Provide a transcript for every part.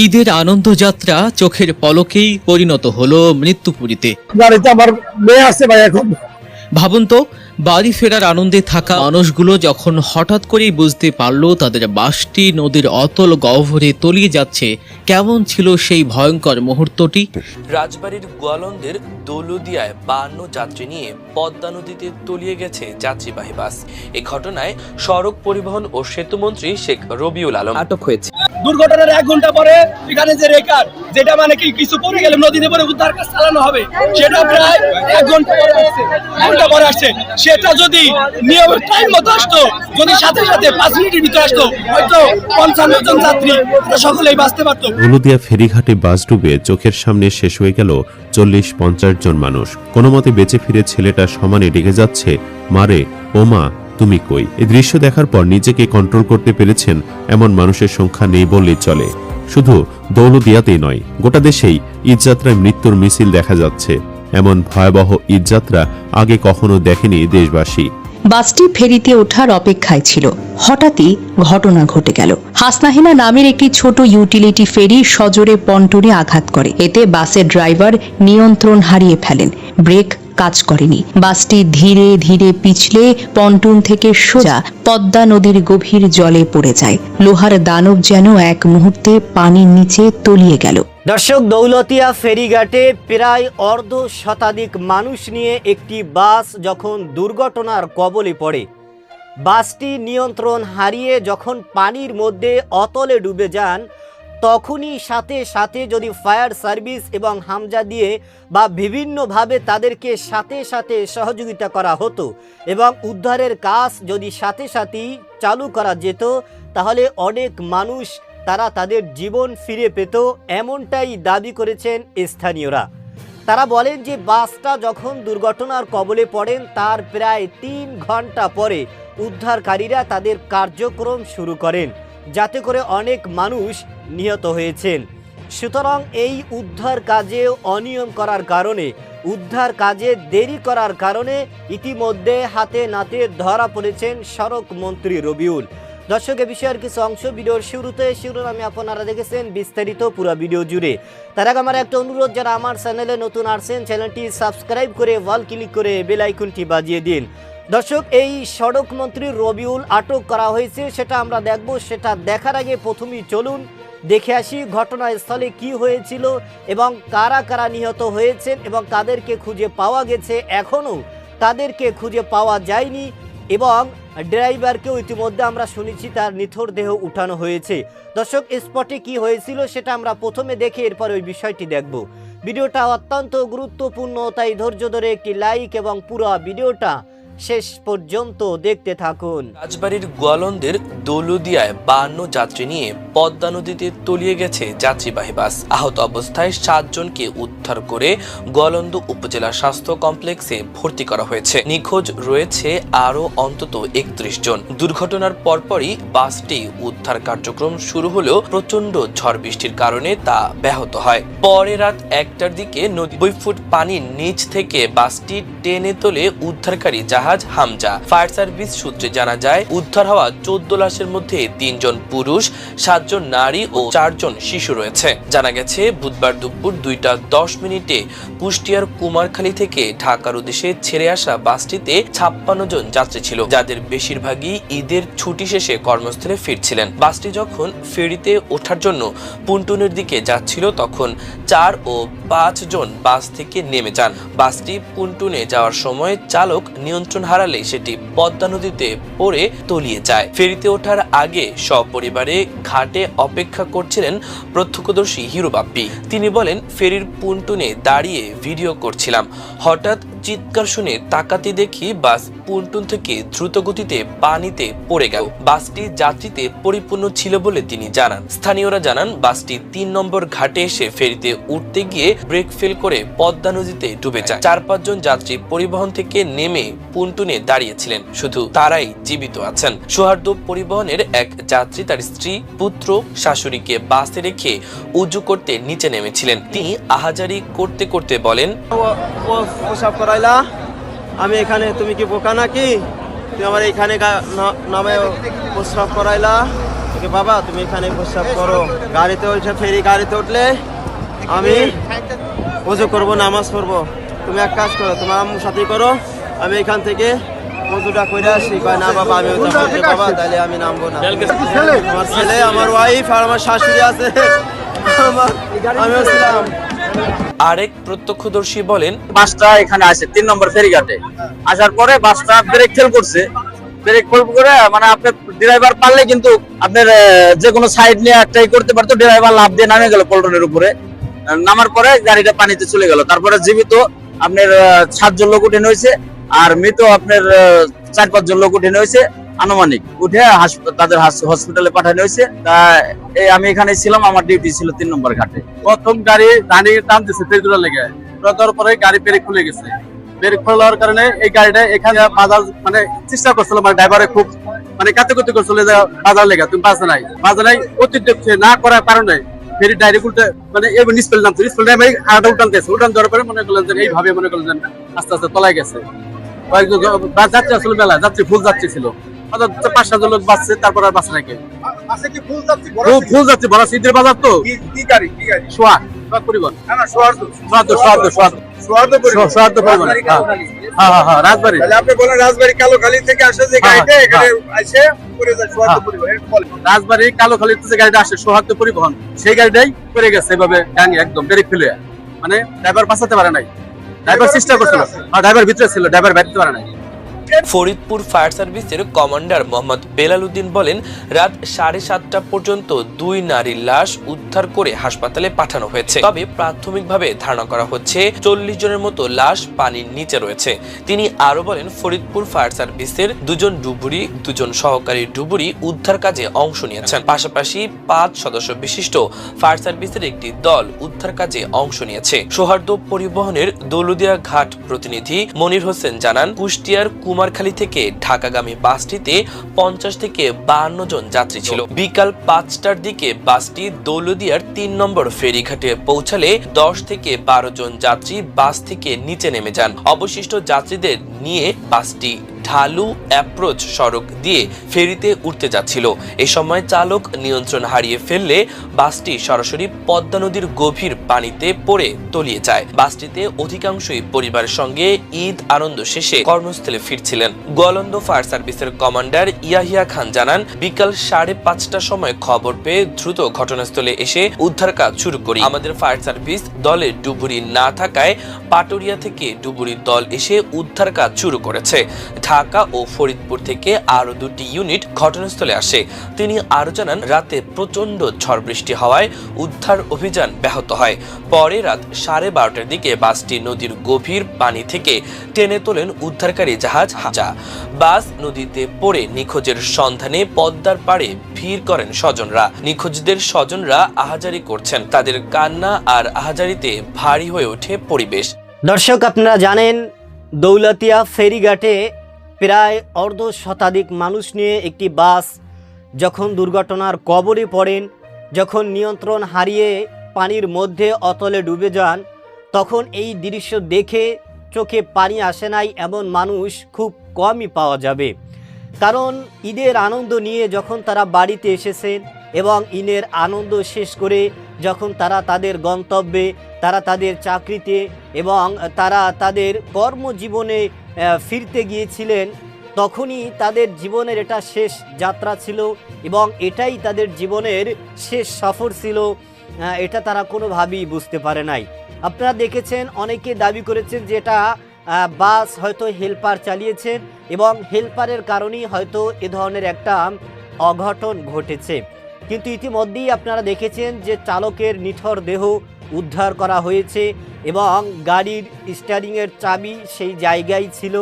ঈদের আনন্দযাত্রা চোখের পলকেই পরিণত হলো মৃত্যুপুরীতে। গাড়িতে আমার মেয়ে আছে ভাই। এখন ভাবুন তো, বাড়ি ফেরার আনন্দে থাকা মানুষগুলো যখন হঠাৎ করেই বুঝতে পারলো তাদের বাসটি নদীর অতল গহ্বরে তলিয়ে যাচ্ছে, কেমন ছিল সেই ভয়ঙ্কর মুহূর্তটি। রাজবাড়ীর গোয়ালন্দের দৌলদিয়ায় 52 যাত্রী নিয়ে পদ্মা নদীতে তলিয়ে গেছে যাত্রীবাহী বাস। এই ঘটনায় সড়ক পরিবহন ও সেতুমন্ত্রী শেখ রবিউল আলম আটক হয়েছে। দুর্ঘটনার 1 ঘন্টা পরে এখানে যে রেকার, যেটা মানে কি কিছু পড়ে গেলে নদীতে পরে উদ্ধার কাজ চালানো হবে, সেটা প্রায় 1 ঘন্টা পরে আসছে। সেটা যদি নিয়মের টাইম মতো আসতো, যদি সাথে সাথে 5 মিনিটের ভিতরে আসতো, হয়তো 55 জন যাত্রী সকলেই বাঁচতে পারতো। দৌলদিয়া ফেরিঘাটে বাস ডুবে চোখের সামনে শেষ হয়ে গেল 40-50 জন মানুষ। কোনো মতে বেঁচে ফিরে ছেলেটা সমানে ডেকে যাচ্ছে, মারে ও মা তুমি কই। এই দৃশ্য দেখার পর নিজেকে কন্ট্রোল করতে পেরেছেন এমন মানুষের সংখ্যা নেই বললেই চলে। শুধু দৌলদিয়াতেই নয়, গোটা দেশেই ঈদযাত্রায় মৃত্যুর মিছিল দেখা যাচ্ছে। এমন ভয়াবহ ঈদযাত্রা আগে কখনো দেখেনি দেশবাসী। বাসটি ফেরিতে ওঠার অপেক্ষায় ছিল, হঠাৎই ঘটনা ঘটে গেল। হাসনাহিনা নামের একটি ছোট ইউটিলিটি ফেরি সজোরে পন্টনে আঘাত করে। এতে বাসের ড্রাইভার নিয়ন্ত্রণ হারিয়ে ফেলেন, ব্রেক কাজ করেনি। বাসটি ধীরে ধীরে পিছলে পন্টন থেকে সোজা পদ্মা নদীর গভীর জলে পড়ে যায়। লোহার দানব যেন এক মুহূর্তে পানির নিচে তলিয়ে গেল। দর্শক, দৌলতিয়া ফেরিঘাটে প্রায় অর্ধ শতাধিক মানুষ নিয়ে একটি বাস যখন দুর্ঘটনার কবলে পড়ে, বাসটি নিয়ন্ত্রণ হারিয়ে যখন পানির মধ্যে অতলে ডুবে যান, তখনই সাথে সাথে যদি ফায়ার সার্ভিস এবং হামজা দিয়ে বা বিভিন্নভাবে তাদেরকে সাথে সাথে সহযোগিতা করা হতো এবং উদ্ধারের কাজ যদি সাথে সাথেই চালু করা যেত, তাহলে অনেক মানুষ তারা তাদের জীবন ফিরে পেত, এমনটাই দাবি করেছেন স্থানীয়রা। তারা বলেন যে বাসটা যখন দুর্ঘটনার কবলে পড়েন তার প্রায় 3 ঘন্টা পরে উদ্ধারকারীরা তাদের কার্যক্রম শুরু করেন, যাতে করে অনেক মানুষ নিহত হয়েছেন। সুতরাং এই উদ্ধার কাজে অনিয়ম করার কারণে, উদ্ধার কাজে দেরি করার কারণে ইতিমধ্যে হাতে নাতে ধরা পড়েছেন সড়ক মন্ত্রী রবিউল। দর্শক, এ বিষয়ের কিছু অংশ ভিডিওর শুরুতে শিরোনামে আপনারা দেখেছেন, বিস্তারিত পুরো ভিডিও জুড়ে। তার আগে আমার একটা অনুরোধ, যারা আমার চ্যানেলে নতুন আসছেন চ্যানেলটি সাবস্ক্রাইব করে ওয়াল ক্লিক করে বেল আইকনটি বাজিয়ে দিন। দর্শক, এই সড়ক মন্ত্রী রবিউল আটক করা হয়েছে, সেটা আমরা দেখব। সেটা দেখার আগে প্রথমেই চলুন দেখে আসি ঘটনাস্থলে কি হয়েছিল এবং কারা কারা নিহত হয়েছেন এবং কাদেরকে খুঁজে পাওয়া গেছে, এখনও তাদেরকে খুঁজে পাওয়া যায়নি এবং ড্রাইভারকেও ইতিমধ্যে আমরা শুনেছি তার নিথর দেহ উঠানো হয়েছে। দর্শক, স্পটে কি হয়েছিল সেটা আমরা প্রথমে দেখে এরপর ওই বিষয়টি দেখব। ভিডিওটা অত্যন্ত গুরুত্বপূর্ণ, তাই ধৈর্য ধরে একটি লাইক এবং পুরো ভিডিওটা শেষ পর্যন্ত দেখতে থাকুন। রাজবাড়ীর গোয়ালন্দের দৌলদিয়ায় 52 যাত্রী নিয়ে পদ্মা নদীতে তলিয়ে গেছে যাত্রীবাহী বাস। আহত অবস্থায় 7 জনকে উদ্ধার করে গোয়ালন্দ উপজেলা স্বাস্থ্য কমপ্লেক্সে ভর্তি করা হয়েছে। নিখোঁজ রয়েছে আরো অন্তত 31 জন। দুর্ঘটনার পরপরই বাসটি উদ্ধার কার্যক্রম শুরু হলেও প্রচন্ড ঝড় বৃষ্টির কারণে তা ব্যাহত হয়। পরে রাত 1টার দিকে নদী 2 ফুট পানির নিচ থেকে বাসটি টেনে তোলে উদ্ধারকারী জাহাজ হামজা। ফায়ার সার্ভিস সূত্রে জানা যায়, উদ্ধার হওয়া 14 লাশের মধ্যে 3 জন পুরুষ, 7 জন নারী ও 4 জন শিশু রয়েছে। জানা গেছে, বুধবার দুপুর 2:10 কুষ্টিয়ার কুমারখালী থেকে ঢাকার উদ্দেশ্যে ছেড়ে আসা বাসটিতে 56 জন যাত্রী ছিল, যাদের বেশিরভাগই ঈদের ছুটি শেষে কর্মস্থলে ফিরছিলেন। বাসটি যখন ফেরিতে ওঠার জন্য পুন্টুনের দিকে যাচ্ছিল, তখন 4 ও 5 জন বাস থেকে নেমে যান। বাসটি পুন্টুনে যাওয়ার সময় চালক নিয়ন্ত্রণ হারালে সেটি পদ্মা নদীতে পড়ে তলিয়ে যায়। ফেরিতে ওঠার আগে সপরিবারে ঘাটে অপেক্ষা করছিলেন প্রত্যক্ষদর্শী হিরো বাপ্পি। তিনি বলেন, ফেরির পুন্টুনে দাঁড়িয়ে ভিডিও করছিলাম, হঠাৎ চিৎকার শুনে তাকাতে দেখি বাস পুন্টুন থেকে দ্রুত গতিতে পানিতে পড়ে গেল। বাসটি যাত্রীতে পরিপূর্ণ ছিল বলে তিনি জানান। স্থানীয়রা জানান, বাসটি 3 নম্বর ঘাটে এসে ফেরিতে উঠতে গিয়ে ব্রেক ফেল করে পদ্মা নদীতে ডুবে যায়। 4-5 জন যাত্রী পরিবহন থেকে নেমে পুন্টুনে দাঁড়িয়েছিলেন, শুধু তারাই জীবিত আছেন। সৌহার্দ্য পরিবহনের এক যাত্রী তার স্ত্রী, পুত্র, শাশুড়িকে বাসে রেখে উজু করতে নিচে নেমেছিলেন। তিনি আহাজারি করতে করতে বলেন, আমি এখানে, তুমি কি বোকা নাকি? তুমি আমার এখানে নামে প্রস্রাব করাইলা, ওকে বাবা তুমি এখানে প্রস্রাব করো, গাড়িতে উঠে ফেরি গাড়িতে উঠলে আমি ওযু করব, নামাজ পড়বো। তুমি এক কাজ করো, তোমার আম্মুর সাথেই করো, আমি এখান থেকে ওযুটা করে আসি। কয় না বাবা আমি ওটা করতে বাবা, তাহলে আমি নামবো না। আমার ছেলে, আমার ওয়াইফ আর আমার শাশুড়ি আছে, আমিও ছিলাম। আরেক প্রত্যক্ষদর্শী বলেন, বাসটা এখানে আসে 3 নম্বর ফেরিঘাটে। আসার পরে বাসটা ব্রেক ফেল করছে, ব্রেক ফেল করে মানে আপনার ড্রাইভার পারলে কিন্তু আপনার যে কোনো সাইড নিয়ে একটাই করতে পারতো, ড্রাইভার লাফ দিয়ে নামে গেল পল্টনের উপরে। নামার পরে গাড়িটা পানিতে চলে গেল। তারপরে জীবিত আপনার 7 জন লোক উঠে হয়েছে, আর মৃত আপনার 4-5 জন লোক উঠে হয়েছে আনুমানিক, উঠে তাদের হসপিটালে পাঠানো হয়েছে। তা আমি এখানে ছিলাম, আমার ডিউটি ছিল 3 নম্বর ঘাটে। প্রথম গাড়ি টানতেছে ফেরিগুলো লেগে, পরে গাড়ি ব্রেক খুলে গেছে। ব্রেক খোলার কারণে এই গাড়িটা এখানে বাজার মানে চেষ্টা করছিল, মানে ড্রাইভারে খুব মানে কাতে করছিল যে বাজার লেগে তুমি বাজে নাই অতিরিক্ত না করার কারণে ফেরি ডাইরেক্ট উল্টে মানে এবার নিষ্পেল নামছে, নিষ্পেল নামে আড়াটা উল্টানতেছে। উল্টান দেওয়ার পরে মনে করলেন যে এইভাবে মনে করলেন যে আস্তে আস্তে তলায় গেছে। যাত্রী আসলে মেলা যাত্রী ফুল যাত্রী ছিল, 5-7 জন লোক বাঁচছে, তারপর আর বাঁচে নাকি ফুল যাত্রী ভরা। শীতের বাজার তো সোয়া পরিবহন, রাজবাড়ি। আপনি বলেন রাজবাড়ি কালোখালী থেকে আসে যে গাড়িটা এখানে আসে রাজবাড়ি কালোখালী থেকে গাড়িটা আসে সৌহার্দ্য পরিবহন, সেই গাড়িটাই পড়ে গেছে এভাবে ডাঙে একদম ব্রেক ফেলে। মানে ড্রাইভার বাঁচাতে পারে নাই, ড্রাইভার চেষ্টা করছিল, ড্রাইভার ভিতরে ছিল, ড্রাইভার বাইতে পারে নাই। ফরিদপুর ফায়ার সার্ভিসের কমান্ডার মোহাম্মদ বেলাল উদ্দিন বলেন, রাত 7:30 পর্যন্ত 2 নারীর লাশ উদ্ধার করে হাসপাতালে পাঠানো হয়েছে। তবে প্রাথমিকভাবে ধারণা করা হচ্ছে 40 জনের মতো লাশ পানির নিচে রয়েছে। তিনি আরো বলেন, ফরিদপুর ফায়ার সার্ভিসের 2 জন ডুবুরি, 2 জন সহকারী ডুবুরি উদ্ধার কাজে অংশ নিয়েছেন। পাশাপাশি 5 সদস্য বিশিষ্ট ফায়ার সার্ভিসের একটি দল উদ্ধার কাজে অংশ নিয়েছে। সৌহার্দ্য পরিবহনের দৌলুদিয়া ঘাট প্রতিনিধি মনির হোসেন জানান, কুষ্টিয়ার কুমারখালী থেকে ঢাকাগামী বাসটিতে 50 থেকে 52 জন যাত্রী ছিল। বিকাল 5টার দিকে বাসটি দৌলদিয়ার 3 নম্বর ফেরিঘাটে পৌঁছালে 10 থেকে 12 জন যাত্রী বাস থেকে নিচে নেমে যান। অবশিষ্ট যাত্রীদের নিয়ে বাসটি ঢালু অ্যাপ্রোচ সড়ক দিয়ে ফেরিতে উঠতে যাচ্ছিল। এই সময় চালক নিয়ন্ত্রণ হারিয়ে ফেললে বাসটি সরাসরি পদ্মা নদীর গভীর পানিতে পড়ে তলিয়ে যায়। বাসটিতে অধিকাংশই পরিবারের সঙ্গে ঈদ আনন্দ শেষে কর্মস্থলে ফিরছিলেন। গোয়ালন্দ ফায়ার সার্ভিসের কমান্ডার ইয়াহিয়া খান জানান, বিকাল 5:30টার সময় খবর পেয়ে দ্রুত ঘটনাস্থলে এসে উদ্ধার কাজ শুরু করি। আমাদের ফায়ার সার্ভিস দলে ডুবুরি না থাকায় পাটুরিয়া থেকে ডুবুরির দল এসে উদ্ধার কাজ শুরু করেছে। ঢাকা ও ফরিদপুর থেকে আরো 2টি ইউনিট ঘটনাস্থলে আসে। তিনি আরো জানান, রাতে প্রচন্ড ঝড় বৃষ্টি হওয়ায় উদ্ধার অভিযান ব্যাহত হয়। পরে রাত 12:30টার দিকে বাসটি নদীর গভীর পানি থেকে টেনে তোলেন উদ্ধারকারী জাহাজ হাজা। বাস নদীতে পড়ে নিখোঁজের সন্ধানে পদ্মার পাড়ে ভিড় করেন স্বজনরা। নিখোঁজদের স্বজনরা আহাজারি করছেন। তাদের কান্না আর আহাজারিতে ভারী হয়ে ওঠে পরিবেশ। দর্শক, আপনারা জানেন দৌলতিয়া ফেরিঘাটে প্রায় 1/2 শতাধিক মানুষ নিয়ে একটি বাস যখন দুর্ঘটনার কবলে পড়েন, যখন নিয়ন্ত্রণ হারিয়ে পানির মধ্যে অতলে ডুবে যান, তখন এই দৃশ্য দেখে চোখে পানি আসে নাই এমন মানুষ খুব কমই পাওয়া যাবে। কারণ ঈদের আনন্দ নিয়ে যখন তারা বাড়িতে এসেছেন এবং ঈদের আনন্দ শেষ করে যখন তারা তাদের গন্তব্যে, তারা তাদের চাকরিতে এবং তারা তাদের কর্মজীবনে ফিরতে গিয়েছিলেন, তখনই তাদের জীবনের এটা শেষ যাত্রা ছিল এবং এটাই তাদের জীবনের শেষ সফর ছিল। এটা তারা কোনোভাবেই বুঝতে পারে নাই। আপনারা দেখেছেন, অনেকে দাবি করেছেন যে এটা বাস হয়তো হেল্পার চালিয়েছেন এবং হেল্পারের কারণেই হয়তো এ ধরনের একটা অঘটন ঘটেছে। কিন্তু ইতিমধ্যেই আপনারা দেখেছেন যে চালকের নিথর দেহ উদ্ধার করা হয়েছে এবং গাড়ির স্টিয়ারিংয়ের চাবি সেই জায়গায় ছিল,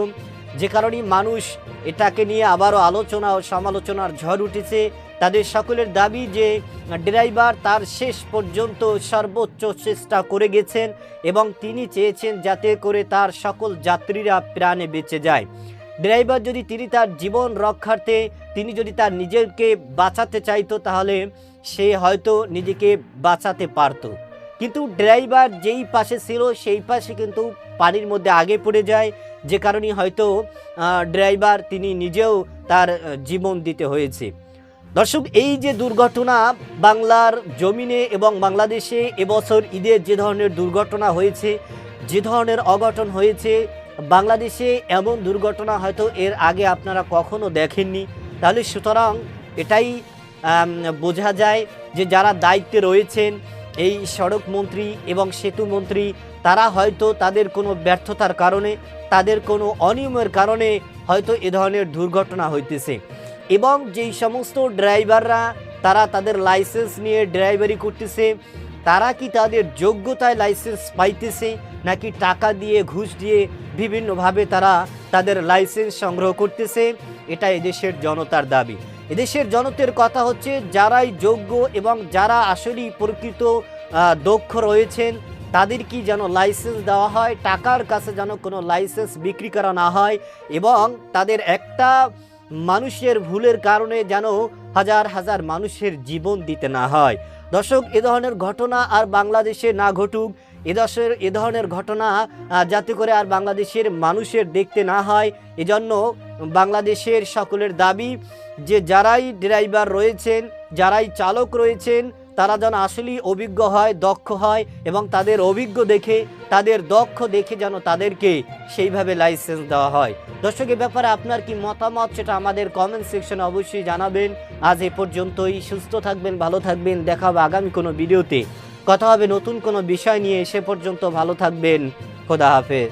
যে কারণে মানুষ এটাকে নিয়ে আবারও আলোচনা ও সমালোচনার ঝড় উঠেছে। তাদের সকলের দাবি যে ড্রাইভার তার শেষ পর্যন্ত সর্বোচ্চ চেষ্টা করে গেছেন এবং তিনি চেয়েছেন যাতে করে তার সকল যাত্রীরা প্রাণে বেঁচে যায়। ড্রাইভার যদি তিনি তার জীবন রক্ষার্থে তিনি যদি তার নিজেকে বাঁচাতে চাইতো, তাহলে সে হয়তো নিজেকে বাঁচাতে পারত। কিন্তু ড্রাইভার যেই পাশে ছিল সেই পাশে কিন্তু পানির মধ্যে আগে পড়ে যায়, যে কারণে হয়তো ড্রাইভার তিনি নিজেও তার জীবন দিতে হয়েছে। দর্শক, এই যে দুর্ঘটনা বাংলার জমিনে এবং বাংলাদেশে এবছর ঈদের যে ধরনের দুর্ঘটনা হয়েছে, যে ধরনের অঘটন হয়েছে, বাংলাদেশে এমন দুর্ঘটনা হয়তো এর আগে আপনারা কখনো দেখেননি। তাহলে সুতরাং এটাই বোঝা যায় যে যারা দায়িত্বে রয়েছেন, এই সড়ক মন্ত্রী এবং সেতু মন্ত্রী, তারা হয়তো তাদের কোনো ব্যর্থতার কারণে, তাদের কোনো অনিয়মের কারণে হয়তো এ ধরনের দুর্ঘটনা হইতেছে। এবং যেই সমস্ত ড্রাইভাররা তারা তাদের লাইসেন্স নিয়ে ড্রাইভারি করতেছে, তারা কি তাদের যোগ্যতায় লাইসেন্স পাইতেছে, নাকি টাকা দিয়ে ঘুষ দিয়ে বিভিন্নভাবে তারা তাদের লাইসেন্স সংগ্রহ করতেছে, এটা এদেশের জনতার দাবি। এদেশের জনতার কথা হচ্ছে, যারাই যোগ্য এবং যারা আসলেই প্রকৃত দক্ষ রয়েছেন, তাদের কি যেন লাইসেন্স দেওয়া হয়, টাকার কাছে যেন কোনো লাইসেন্স বিক্রি করা না হয়, এবং তাদের একটা মানুষের ভুলের কারণে যেন হাজার হাজার মানুষের জীবন দিতে না হয়। দর্শক, এ ধরনের ঘটনা আর বাংলাদেশে না ঘটুক, এ ধরনের ঘটনা যাতে করে আর বাংলাদেশের মানুষের দেখতে না হয়, এজন্য বাংলাদেশের সকলের দাবি যে যারাই ড্রাইভার রয়েছেন, যারাই চালক রয়েছেন, তারা যেন আসলেই অভিজ্ঞ হয়, দক্ষ হয়, এবং তাদের অভিজ্ঞ দেখে, তাদের দক্ষ দেখে যেন তাদেরকে সেইভাবে লাইসেন্স দেওয়া হয়। দর্শক, এ ব্যাপারে আপনার কি মতামত সেটা আমাদের কমেন্ট সেকশনে অবশ্যই জানাবেন। আজ এ পর্যন্তই। সুস্থ থাকবেন, ভালো থাকবেন। দেখা হবে আগামী কোনো ভিডিওতে, কথা হবে নতুন কোনো বিষয় নিয়ে। সে পর্যন্ত ভালো থাকবেন। খোদা হাফেজ।